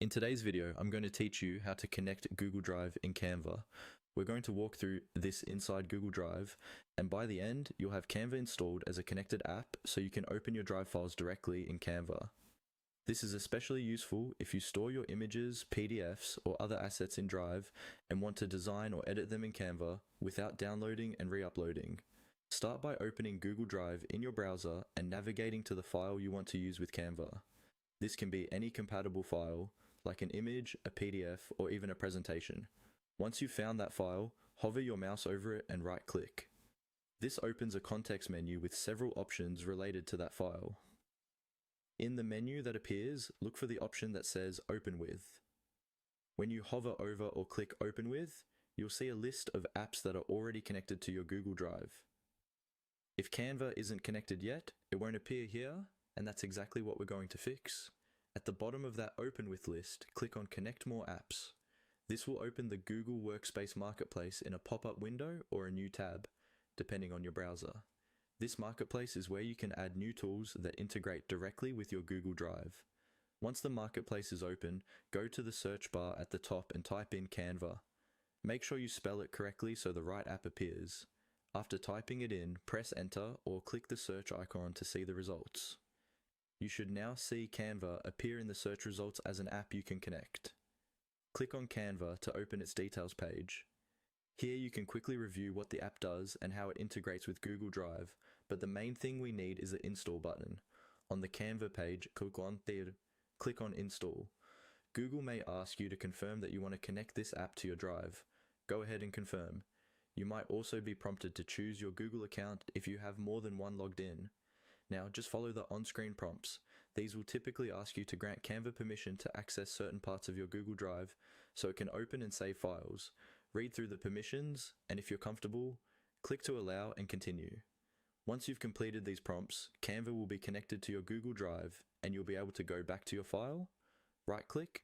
In today's video, I'm going to teach you how to connect Google Drive in Canva. We're going to walk through this inside Google Drive, and by the end, you'll have Canva installed as a connected app so you can open your Drive files directly in Canva. This is especially useful if you store your images, PDFs, or other assets in Drive and want to design or edit them in Canva without downloading and re-uploading. Start by opening Google Drive in your browser and navigating to the file you want to use with Canva. This can be any compatible file, like an image, a PDF, or even a presentation. Once you've found that file, hover your mouse over it and right-click. This opens a context menu with several options related to that file. In the menu that appears, look for the option that says Open With. When you hover over or click Open With, you'll see a list of apps that are already connected to your Google Drive. If Canva isn't connected yet, it won't appear here, and that's exactly what we're going to fix. At the bottom of that Open With list, click on Connect More Apps. This will open the Google Workspace Marketplace in a pop-up window or a new tab, depending on your browser. This marketplace is where you can add new tools that integrate directly with your Google Drive. Once the marketplace is open, go to the search bar at the top and type in Canva. Make sure you spell it correctly so the right app appears. After typing it in, press Enter or click the search icon to see the results. You should now see Canva appear in the search results as an app you can connect. Click on Canva to open its details page. Here you can quickly review what the app does and how it integrates with Google Drive, but the main thing we need is the Install button. On the Canva page, click on Install. Google may ask you to confirm that you want to connect this app to your Drive. Go ahead and confirm. You might also be prompted to choose your Google account if you have more than one logged in. Now, just follow the on-screen prompts. These will typically ask you to grant Canva permission to access certain parts of your Google Drive so it can open and save files. Read through the permissions, and if you're comfortable, click to allow and continue. Once you've completed these prompts, Canva will be connected to your Google Drive and you'll be able to go back to your file, right-click,